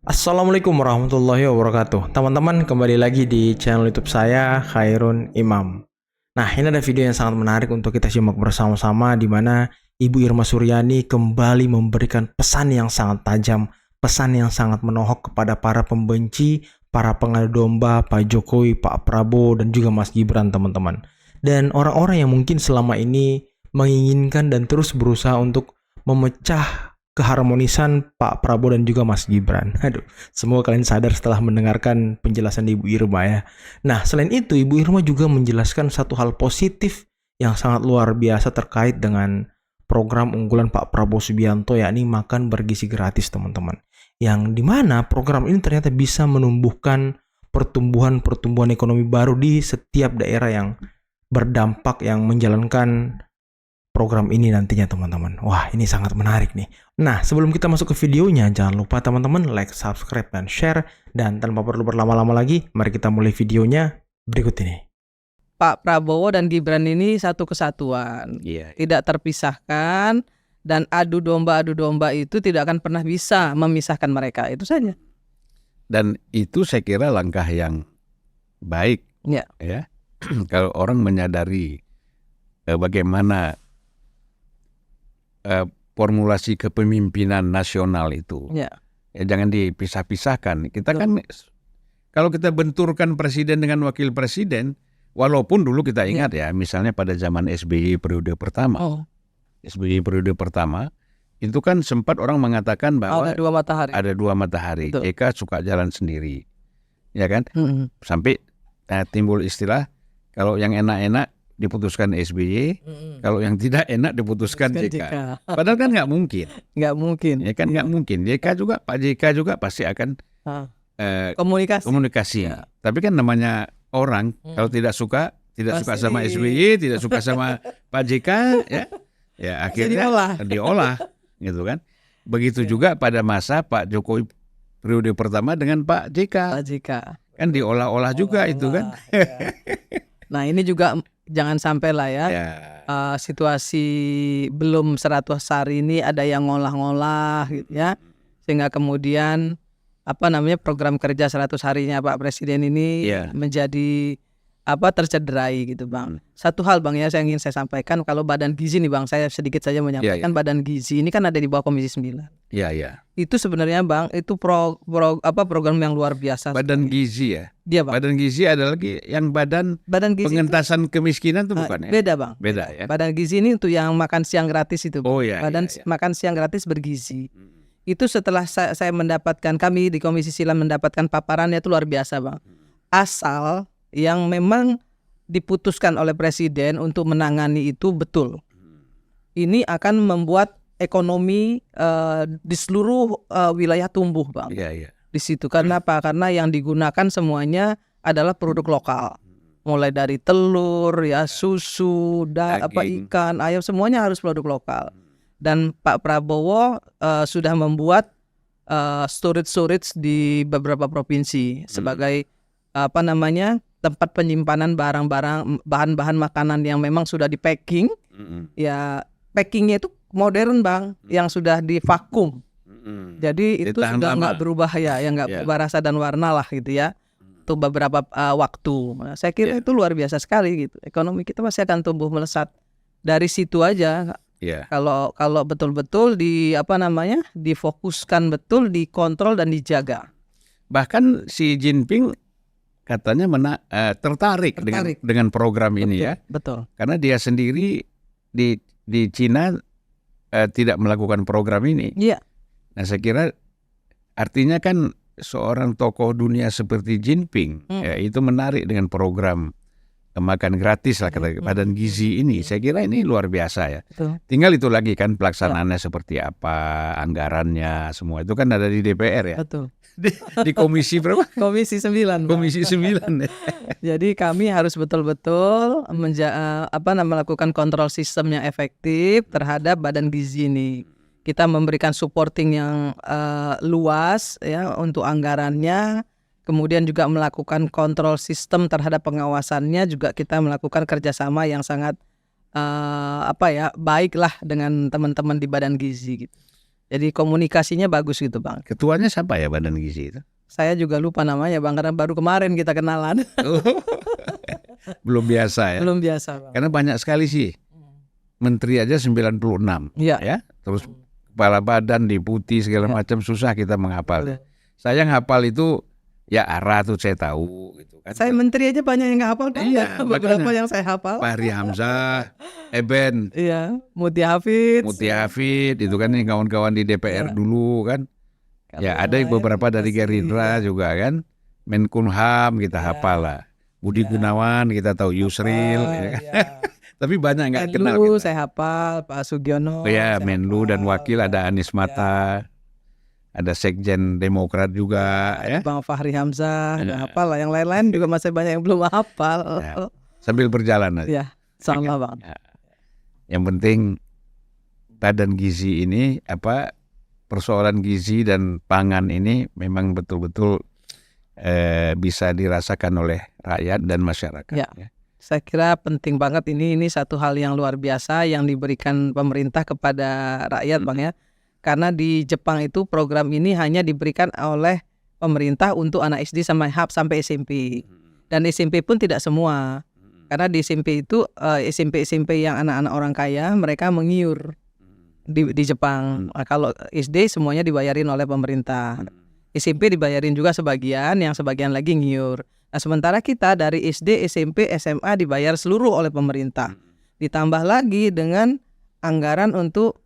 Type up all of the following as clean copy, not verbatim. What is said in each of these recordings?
Assalamualaikum warahmatullahi wabarakatuh. Teman-teman, kembali lagi di channel YouTube saya, Khairun Imam. Nah, ini ada video yang sangat menarik untuk kita simak bersama-sama, di mana Ibu Irma Suryani kembali memberikan pesan yang sangat tajam, pesan yang sangat menohok kepada para pembenci, para pengadu domba Pak Jokowi, Pak Prabowo, dan juga Mas Gibran, teman-teman. Dan orang-orang yang mungkin selama ini menginginkan dan terus berusaha untuk memecah keharmonisan Pak Prabowo dan juga Mas Gibran. Aduh, semoga kalian sadar setelah mendengarkan penjelasan Ibu Irma ya. Nah, selain itu Ibu Irma juga menjelaskan satu hal positif yang sangat luar biasa terkait dengan program unggulan Pak Prabowo Subianto, yakni makan bergizi gratis, teman-teman. Yang dimana program ini ternyata bisa menumbuhkan pertumbuhan ekonomi baru di setiap daerah yang berdampak, yang menjalankan program ini nantinya, teman-teman. Wah, ini sangat menarik nih. Nah, sebelum kita masuk ke videonya, jangan lupa teman-teman like, subscribe, dan share. Dan tanpa perlu berlama-lama lagi, mari kita mulai videonya berikut ini. Pak Prabowo dan Gibran ini satu kesatuan, tidak terpisahkan, dan adu domba itu tidak akan pernah bisa memisahkan mereka, itu saja. Dan itu saya kira langkah yang baik, ya. Kalau orang menyadari bagaimana formulasi kepemimpinan nasional itu, ya jangan dipisah-pisahkan. Kita kan kalau kita benturkan presiden dengan wakil presiden, walaupun dulu kita ingat ya, misalnya pada zaman SBY periode pertama, SBY periode pertama itu kan sempat orang mengatakan bahwa ada dua matahari. JK suka jalan sendiri, ya kan? Sampai timbul istilah kalau yang enak-enak diputuskan SBY, kalau yang tidak enak diputuskan JK. Padahal kan nggak mungkin. Ya kan nggak mungkin. Pak JK juga pasti akan komunikasi. Ya. Tapi kan namanya orang kalau tidak suka sama SBY, tidak suka sama Pak JK, ya akhirnya diolah, gitu kan. Begitu juga pada masa Pak Jokowi periode pertama dengan Pak JK. Kan diolah-olah juga itu kan. Ya. Nah, ini juga jangan sampai lah ya. Situasi belum 100 hari ini ada yang ngolah-ngolah gitu ya. Sehingga kemudian program kerja 100 harinya Pak Presiden ini menjadi tercederai gitu, Bang. Satu hal, Bang, ya, yang ingin saya sampaikan, kalau Badan Gizi nih, Bang, saya sedikit saja menyampaikan. Badan Gizi ini kan ada di bawah Komisi 9. Itu sebenarnya, Bang, itu program yang luar biasa. Badan Gizi ya? Dia, Bang. Badan Gizi ada lagi yang badan Gizi pengentasan kemiskinan itu bukan ya? Beda, Bang. Beda ya? Badan Gizi ini untuk yang makan siang gratis itu, Bang. Makan siang gratis bergizi. Itu setelah saya mendapatkan, kami di Komisi 9 mendapatkan paparannya itu luar biasa, Bang. Asal yang memang diputuskan oleh Presiden untuk menangani itu betul. Ini akan membuat ekonomi di seluruh wilayah tumbuh, Bang. Di situ. Karena apa? Karena yang digunakan semuanya adalah produk lokal. Mulai dari telur, ya, susu, ikan, ayam, semuanya harus produk lokal. Dan Pak Prabowo sudah membuat storage di beberapa provinsi sebagai tempat penyimpanan barang-barang, bahan-bahan makanan yang memang sudah di packing. Ya, packingnya itu modern, Bang, yang sudah di vakum. Jadi itu sudah nggak berubah nggak berubah rasa dan warna lah gitu ya. Untuk beberapa waktu. Saya kira itu luar biasa sekali gitu. Ekonomi kita pasti akan tumbuh melesat dari situ aja. Kalau betul-betul difokuskan betul, dikontrol dan dijaga. Bahkan Xi Jinping katanya tertarik dengan program ini. Betul. Karena dia sendiri di Cina tidak melakukan program ini. Nah, saya kira artinya kan seorang tokoh dunia seperti Jinping itu menarik dengan program makan gratis lah, kata Badan Gizi ini. Saya kira ini luar biasa ya. Betul. Tinggal itu lagi kan pelaksanaannya seperti apa, anggarannya, semua itu kan ada di DPR ya. Betul. Di komisi berapa? Komisi 9. Komisi 9 ya. Jadi kami harus betul-betul melakukan kontrol sistem yang efektif terhadap Badan Gizi ini. Kita memberikan supporting yang luas ya untuk anggarannya. Kemudian juga melakukan kontrol sistem terhadap pengawasannya, juga kita melakukan kerjasama yang sangat baiklah dengan teman-teman di Badan Gizi gitu. Jadi komunikasinya bagus gitu Bang. Ketuanya siapa ya Badan Gizi itu? Saya juga lupa namanya Bang, karena baru kemarin kita kenalan. Belum biasa ya? Belum biasa Bang. Karena banyak sekali sih. Menteri aja 96 ya. Terus kepala badan, deputi segala macam, susah kita menghafal. Saya hafal itu ya arah tuh saya tahu gitu kan. Saya menteri aja banyak yang nggak hafal kan. Iya, beberapa yang saya hafal. Fahri Hamzah, Eben. Iya, Muti Hafid itu kan nih kawan-kawan di DPR dulu kan. Ya ada beberapa dari Gerindra juga kan. Menkumham kita hafal lah. Budi Gunawan kita tahu, Yusril ya kan? Tapi banyak nggak kenal Menlu kita. saya hafal, Pak Sugiono. Ya Menlu dan wakil ada Anies Mata, ada Sekjen Demokrat juga ya. Bang Fahri Hamzah nggak hafal lah. Yang lain-lain juga masih banyak yang belum hafal. Sambil berjalan aja. Ya, sama Bang. Yang penting Badan Gizi ini persoalan gizi dan pangan ini memang betul-betul bisa dirasakan oleh rakyat dan masyarakat. Ya. Saya kira penting banget ini satu hal yang luar biasa yang diberikan pemerintah kepada rakyat Bang ya. Karena di Jepang itu program ini hanya diberikan oleh pemerintah untuk anak SD sampai SMP. Dan SMP pun tidak semua. Karena di SMP itu SMP yang anak-anak orang kaya mereka mengiur di Jepang. Kalau SD semuanya dibayarin oleh pemerintah. SMP dibayarin juga sebagian, yang sebagian lagi ngiur. Nah, sementara kita dari SD, SMP, SMA dibayar seluruh oleh pemerintah. Ditambah lagi dengan anggaran untuk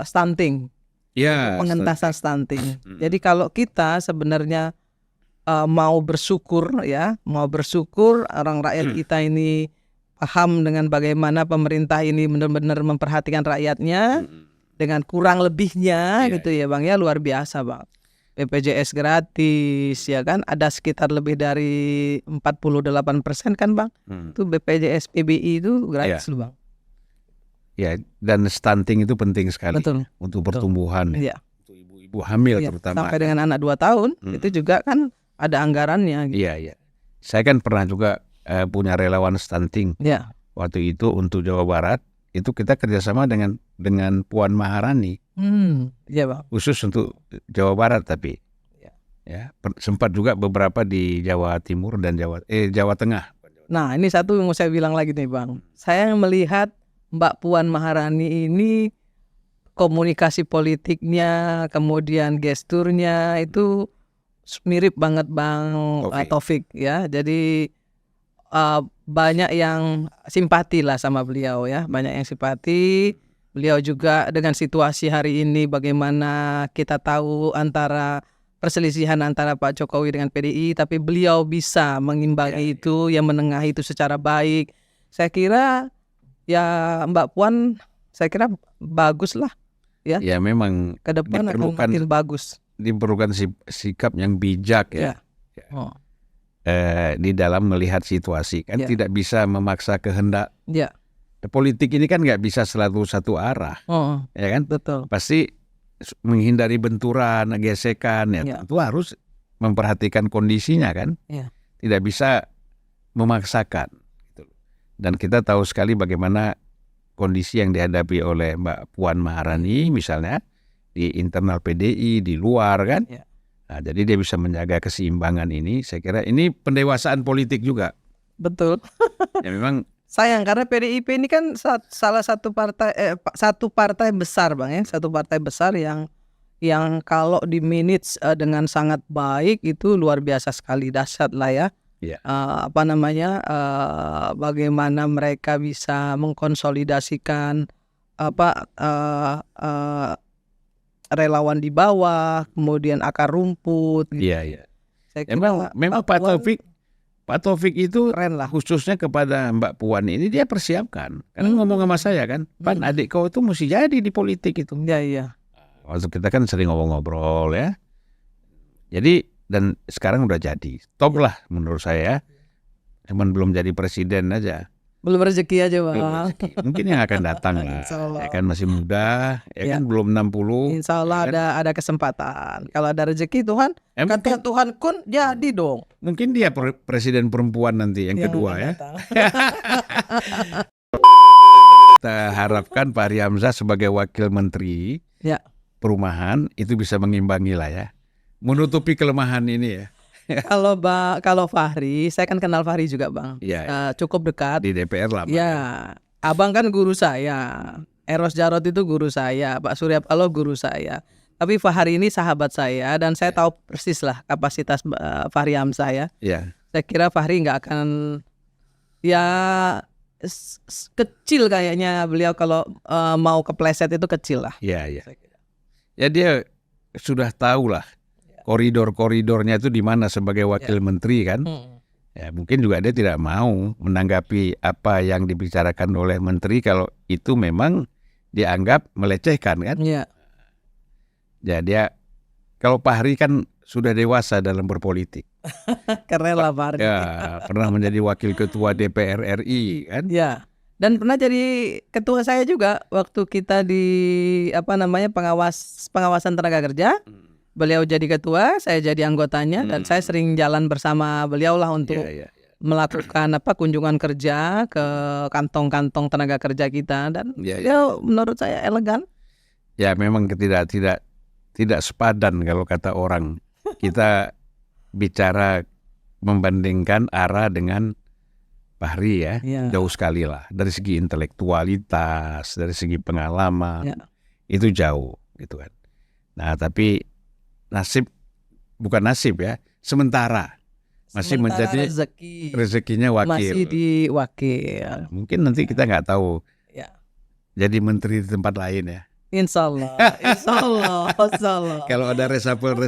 stunting, pengentasan stunting. Jadi kalau kita sebenarnya mau bersyukur orang rakyat kita ini paham dengan bagaimana pemerintah ini benar-benar memperhatikan rakyatnya dengan kurang lebihnya gitu ya Bang ya, luar biasa Bang. BPJS gratis ya kan, ada sekitar lebih dari 48% kan Bang. Itu BPJS PBI itu gratis loh Bang. Ya, dan stunting itu penting sekali. Betul. Untuk pertumbuhan. Iya. Untuk ibu-ibu hamil terutama. Sampai dengan anak 2 tahun itu juga kan ada anggarannya gitu. Iya. Saya kan pernah juga punya relawan stunting. Iya. Waktu itu untuk Jawa Barat, itu kita kerjasama dengan Puan Maharani. Iya Bang. Khusus untuk Jawa Barat tapi. Ya, sempat juga beberapa di Jawa Timur dan Jawa Tengah. Nah, ini satu yang mau saya bilang lagi nih Bang. Saya melihat Mbak Puan Maharani ini komunikasi politiknya, kemudian gesturnya itu mirip banget Bang Taufik ya. Jadi banyak yang simpati lah sama beliau ya, banyak yang simpati. Beliau juga dengan situasi hari ini bagaimana kita tahu antara perselisihan antara Pak Jokowi dengan PDI, tapi beliau bisa mengimbangi itu, yang menengahi itu secara baik. Saya kira ya Mbak Puan, saya kira bagus lah ya. Ya memang ke depan akan makin bagus. Diperlukan sikap yang bijak ya. Di dalam melihat situasi kan tidak bisa memaksa kehendak. Politik ini kan nggak bisa selalu satu arah, ya kan? Betul. Pasti menghindari benturan, gesekan ya. Tentu harus memperhatikan kondisinya kan. Tidak bisa memaksakan. Dan kita tahu sekali bagaimana kondisi yang dihadapi oleh Mbak Puan Maharani misalnya di internal PDI, di luar kan. Nah, jadi dia bisa menjaga keseimbangan ini. Saya kira ini pendewasaan politik juga. Betul. Ya memang sayang karena PDIP ini kan salah satu partai besar Bang ya, satu partai besar yang kalau di manage dengan sangat baik itu luar biasa sekali, dahsyat lah ya. Bagaimana mereka bisa mengkonsolidasikan relawan di bawah, kemudian akar rumput. Iya. Memang Pak Taufik itu keren lah, khususnya kepada Mbak Puan ini dia persiapkan. Karena ngomong sama saya kan, Pan adik kau itu mesti jadi di politik itu. Iya. Waktu kita kan sering ngobrol ya. Jadi dan sekarang udah jadi. Top lah menurut saya. Cuman belum jadi presiden aja. Belum rezeki aja Bang. Mungkin yang akan datang lah. Ya kan masih muda, kan belum 60. Insya Allah ada kesempatan. Kalau ada rezeki Tuhan, kata Tuhan kun jadi dong. Mungkin dia presiden perempuan nanti yang kedua ya. Kita harapkan Pak Fahri Hamzah sebagai wakil menteri perumahan itu bisa mengimbangi lah ya, menutupi kelemahan ini ya. Kalau Fahri, saya kan kenal Fahri juga Bang, cukup dekat di DPR lama. Ya, Abang kan guru saya, Eros Jarot itu guru saya, Pak Surya Paloh guru saya. Tapi Fahri ini sahabat saya dan saya tahu persis lah kapasitas Fahri Hamzah ya. Saya kira Fahri nggak akan kecil kayaknya beliau kalau mau kepleset itu kecil lah. Ya dia sudah tahu lah koridor-koridornya itu di mana sebagai wakil menteri kan. Ya mungkin juga dia tidak mau menanggapi apa yang dibicarakan oleh menteri kalau itu memang dianggap melecehkan kan. Ya dia kalau Fahri kan sudah dewasa dalam berpolitik. Keren lah Fahri. Ya, pernah menjadi wakil ketua DPR RI kan. Ya. Dan pernah jadi ketua saya juga waktu kita di pengawasan tenaga kerja. Beliau jadi ketua, saya jadi anggotanya dan saya sering jalan bersama beliau lah untuk melakukan kunjungan kerja ke kantong-kantong tenaga kerja kita dan beliau menurut saya elegan. Ya memang tidak sepadan kalau kata orang. Kita bicara membandingkan Ara dengan Fahri ya, jauh sekali lah dari segi intelektualitas, dari segi pengalaman itu jauh gitu kan. Nah tapi bukan nasib ya, sementara masih menjadi rezekinya wakil. Masih di wakil. Nah, mungkin nanti kita nggak tahu jadi menteri di tempat lain ya. Insya Allah. Kalau ada resapel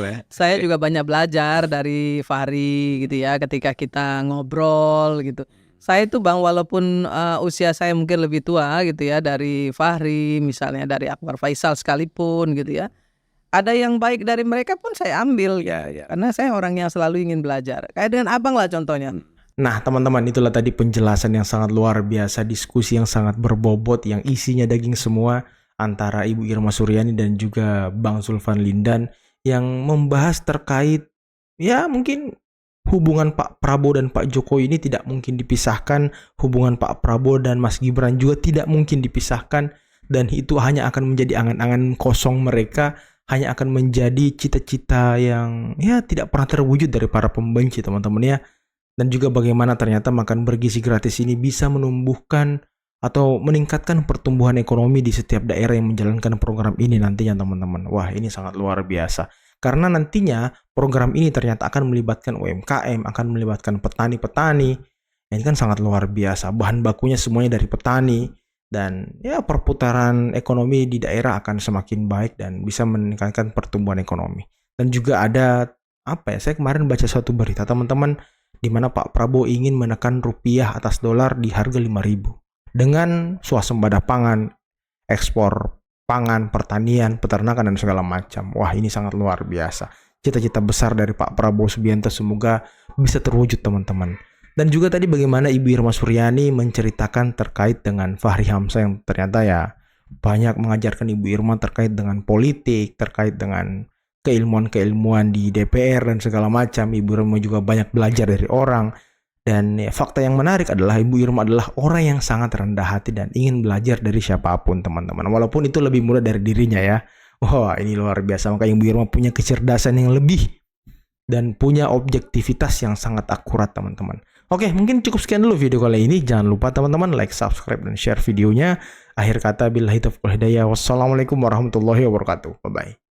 ya. Saya juga banyak belajar dari Fahri gitu ya, ketika kita ngobrol gitu. Saya itu Bang, walaupun usia saya mungkin lebih tua gitu ya dari Fahri, misalnya dari Akbar Faisal sekalipun gitu ya. Ada yang baik dari mereka pun saya ambil karena saya orang yang selalu ingin belajar. Kayak dengan Abang lah contohnya. Nah teman-teman, itulah tadi penjelasan yang sangat luar biasa, diskusi yang sangat berbobot, yang isinya daging semua antara Ibu Irma Suryani dan juga Bang Zulfan Lindan yang membahas terkait mungkin hubungan Pak Prabowo dan Pak Jokowi ini tidak mungkin dipisahkan, hubungan Pak Prabowo dan Mas Gibran juga tidak mungkin dipisahkan, dan itu hanya akan menjadi angan-angan kosong mereka, hanya akan menjadi cita-cita yang tidak pernah terwujud dari para pembenci teman-teman ya. Dan juga bagaimana ternyata makan bergizi gratis ini bisa menumbuhkan atau meningkatkan pertumbuhan ekonomi di setiap daerah yang menjalankan program ini nantinya teman-teman. Wah ini sangat luar biasa. Karena nantinya program ini ternyata akan melibatkan UMKM, akan melibatkan petani-petani. Ini kan sangat luar biasa. Bahan bakunya semuanya dari petani. Dan perputaran ekonomi di daerah akan semakin baik dan bisa meningkatkan pertumbuhan ekonomi. Dan juga ada saya kemarin baca suatu berita teman-teman, di mana Pak Prabowo ingin menekan rupiah atas dolar di harga 5.000 dengan swasembada pangan, ekspor pangan, pertanian, peternakan dan segala macam. Wah ini sangat luar biasa. Cita-cita besar dari Pak Prabowo Subianto semoga bisa terwujud teman-teman. Dan juga tadi bagaimana Ibu Irma Suryani menceritakan terkait dengan Fahri Hamzah yang ternyata banyak mengajarkan Ibu Irma terkait dengan politik, terkait dengan keilmuan-keilmuan di DPR dan segala macam. Ibu Irma juga banyak belajar dari orang. Dan fakta yang menarik adalah Ibu Irma adalah orang yang sangat rendah hati dan ingin belajar dari siapapun teman-teman. Walaupun itu lebih mudah dari dirinya ya. Wah ini luar biasa. Maka Ibu Irma punya kecerdasan yang lebih dan punya objektivitas yang sangat akurat teman-teman. Oke, mungkin cukup sekian dulu video kali ini. Jangan lupa teman-teman like, subscribe, dan share videonya. Akhir kata billahi taufiq wal hidayah. Wassalamualaikum warahmatullahi wabarakatuh. Bye-bye.